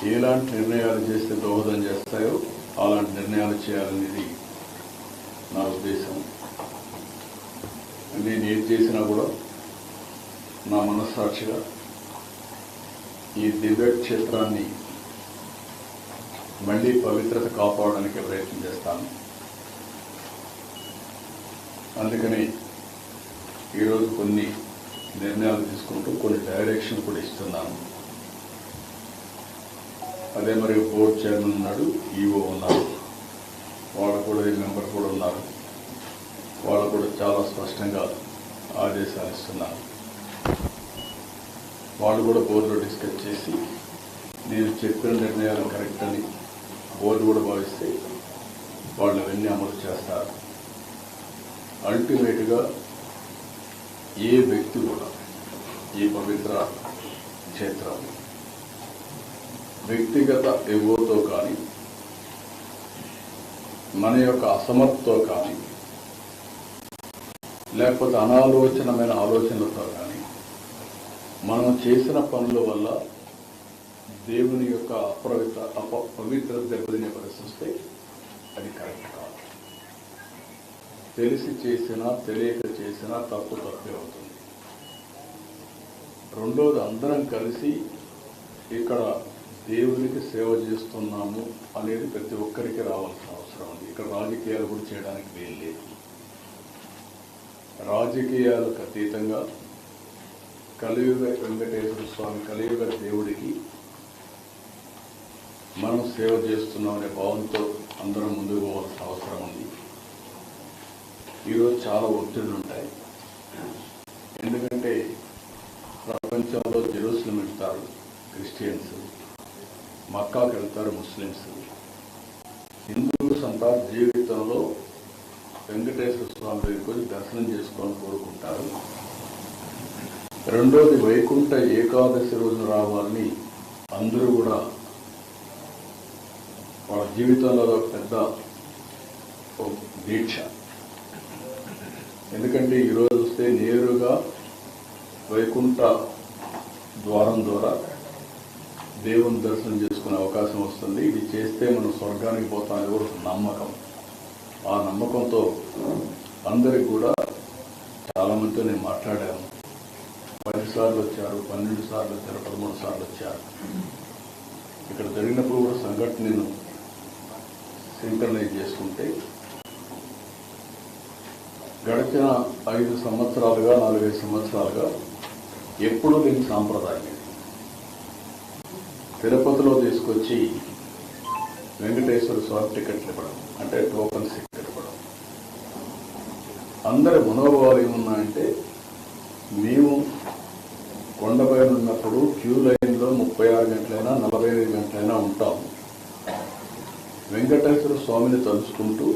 ఎలాంటి నిర్ణయాలు చేస్తే దోహదం చేస్తాయో అలాంటి నిర్ణయాలు చేయాలనేది నా ఉద్దేశం. నేను ఏది చేసినా కూడా నా మనస్సాక్షిగా ఈ దివ్య క్షేత్రాన్ని మళ్ళీ పవిత్రత కాపాడడానికి ప్రయత్నం చేస్తాను. అందుకని ఈరోజు కొన్ని నిర్ణయాలు తీసుకుంటూ కొన్ని డైరెక్షన్ కూడా ఇస్తున్నాను. అదే మరి బోర్డు చైర్మన్ ఉన్నాడు, ఈఓ ఉన్నారు, వాళ్ళు కూడా మెంబర్ కూడా ఉన్నారు, వాళ్ళు కూడా చాలా స్పష్టంగా ఆదేశాలు ఇస్తున్నారు. వాళ్ళు కూడా బోర్డులో డిస్కస్ చేసి నేను చెప్పిన నిర్ణయాలు కరెక్ట్ అని బోర్డు కూడా భావిస్తే వాళ్ళు అవన్నీ అమలు చేస్తారు. అల్టిమేట్గా ఏ వ్యక్తి కూడా ఈ పవిత్ర క్షేత్రం వ్యక్తిగత ఎగోతో కానీ మన యొక్క అసమర్థతో కానీ లేకపోతే అనాలోచనమైన ఆలోచనలతో కానీ మనం చేసిన పనుల వల్ల దేవుని యొక్క పవిత్రత దెబ్బతినే పరిస్థితి వస్తే అది కరెక్ట్ కాదు. తెలిసి చేసినా తెలియక చేసినా తప్పు తప్పే అవుతుంది. రెండోది, అందరం కలిసి ఇక్కడ దేవునికి సేవ చేస్తున్నాము అనేది ప్రతి ఒక్కరికి రావాల్సిన అవసరం ఉంది. ఇక్కడ రాజకీయాలు కూడా చేయడానికి వీలు లేదు. రాజకీయాలకు అతీతంగా కలియుగ వెంకటేశ్వర స్వామి, కలియుగ దేవుడికి మనం సేవ చేస్తున్నాం అనే భావంతో అందరం ముందుకు పోవాల్సిన అవసరం ఉంది. ఈరోజు చాలా ఒత్తిడులు ఉంటాయి. ఎందుకంటే ప్రపంచంలో జెరూసలేం వెళ్తారు క్రిస్టియన్స్, మక్కాకి వెళ్తారు ముస్లిమ్స్. హిందూస్ అంతా జీవితంలో వెంకటేశ్వర స్వామి దగ్గరికి దర్శనం చేసుకొని కోరుకుంటారు. రెండోది, వైకుంఠ ఏకాదశి రోజున రావాలని అందరూ కూడా వాళ్ళ జీవితంలో పెద్ద దీక్ష. ఎందుకంటే ఈరోజు వస్తే నేరుగా వైకుంఠ ద్వారం ద్వారా దేవుని దర్శనం చేసుకునే అవకాశం వస్తుంది. ఇది చేస్తే మనం స్వర్గానికి పోతామని కూడా నమ్మకం. ఆ నమ్మకంతో అందరికి కూడా చాలామందితో నేను మాట్లాడాను. 10 సార్లు వచ్చారు, 12 సార్లు వచ్చారు, 13 సార్లు వచ్చారు. ఇక్కడ జరిగినప్పుడు కూడా సంఘటన నేను సింక్రనైజ్ చేసుకుంటే గడిచిన 5 సంవత్సరాలుగా 4 సంవత్సరాలుగా ఎప్పుడూ దీని సాంప్రదాయం ఇది. తిరుపతిలో తీసుకొచ్చి వెంకటేశ్వర స్వామి టికెట్లు ఇవ్వడం, అంటే టోకన్స్ టికెట్ ఇవ్వడం. అందరి మనోభావాలు ఏమున్నాయంటే, మేము కొండపైన ఉన్నప్పుడు క్యూ లైన్లో 36 గంటలైనా 45 గంటలైనా ఉంటాం. వెంకటేశ్వర స్వామిని తలుచుకుంటూ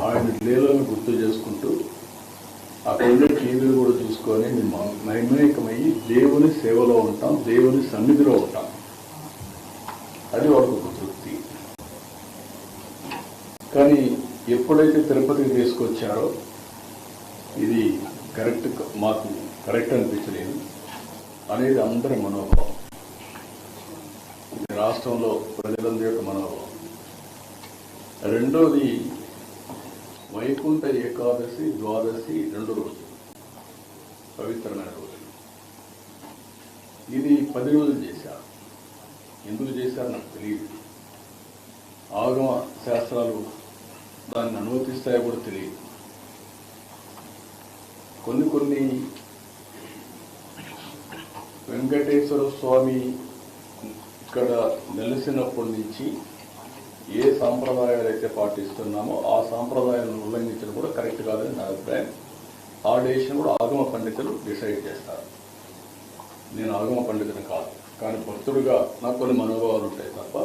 ఆయన లీలను గుర్తు చేసుకుంటూ అక్కడున్న టీవీలు కూడా చూసుకొని మేము నైమికమయ్యి దేవుని సేవలో ఉంటాం, దేవుని సన్నిధిలో ఉంటాం. అది వాళ్ళకు ఒక తృప్తి. కానీ ఎప్పుడైతే తిరుపతికి తీసుకొచ్చారో ఇది మాకు కరెక్ట్ అనిపించలేదు అనేది అందరి మనోభావం. ఇది రాష్ట్రంలో ప్రజలందరి యొక్క మనోభావం. రెండోది, వైకుంఠ ఏకాదశి, ద్వాదశి 2 రోజులు పవిత్రమైన రోజులు. ఇది 10 రోజులు చేశారు. ఎందుకు చేశారు నాకు తెలియదు. ఆగమ శాస్త్రాలు దాన్ని అనుమతిస్తాయో కూడా తెలియదు. కొన్ని వెంకటేశ్వర స్వామి ఇక్కడ నెలసినప్పటి నుంచి ఏ సాంప్రదాయాలు అయితే పాటిస్తున్నామో ఆ సాంప్రదాయాలను ఉల్లంఘించడం కూడా కరెక్ట్ కాదని నా అభిప్రాయం. ఆ డెసిషన్ కూడా ఆగమ పండితులు డిసైడ్ చేస్తారు. నేను ఆగమ పండితుని కాదు, కానీ భక్తుడిగా నాకు కొన్ని మనోభావాలు ఉంటాయి తప్ప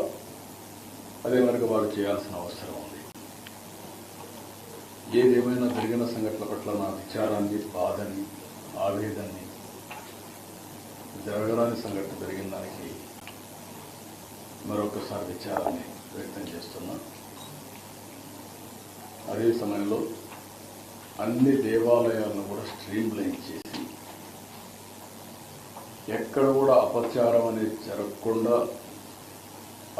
అదే వరకు వారు చేయాల్సిన అవసరం ఉంది. ఏదేమైనా జరిగిన సంఘటనల పట్ల నా విచారాన్ని, బాధని, ఆవేదనని, జరగరాని సంఘటన జరిగిన దానికి మరొకసారి విచారాన్ని వ్యక్తం చేస్తున్నా. అదే సమయంలో అన్ని దేవాలయాలను కూడా స్ట్రీమ్లైన్ చేసి ఎక్కడ కూడా అపచారం అనేది జరగకుండా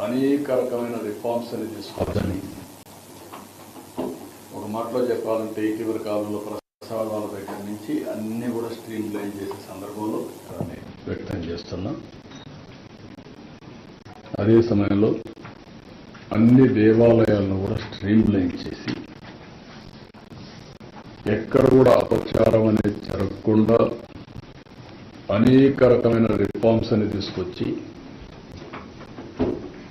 అనేక రకమైన రిఫార్మ్స్ అని తీసుకోవచ్చని, ఒక మాటలో చెప్పాలంటే ఇటీవల కాలంలో ప్రసాదాల దగ్గర నుంచి అన్ని కూడా స్ట్రీమ్ లైన్ చేసే సందర్భంలో వ్యక్తం చేస్తున్నా. అదే సమయంలో అన్ని దేవాలయాలను కూడా స్ట్రీమ్ లైన్ చేసి ఎక్కడ కూడా అపచారం అనేది జరగకుండా అనేక రకమైన రిఫార్మ్స్ అని తీసుకొచ్చి,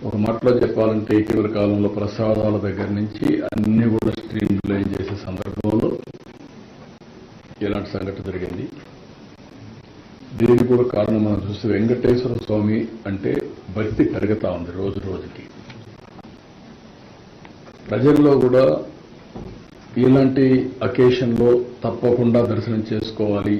ఒక మాటలో చెప్పాలంటే ఇటీవల కాలంలో ప్రసాదాల దగ్గర నుంచి అన్ని కూడా స్ట్రీమ్ లైన్ చేసే సందర్భంలో ఇలాంటి సంఘటన జరిగింది. దీనికి కూడా కారణం మనం చూస్తే వెంకటేశ్వర స్వామి అంటే భక్తి పెరుగుతా ఉంది రోజు రోజుకి. ప్రజల్లో కూడా ఇలాంటి అకేషన్లో తప్పకుండా దర్శనం చేసుకోవాలి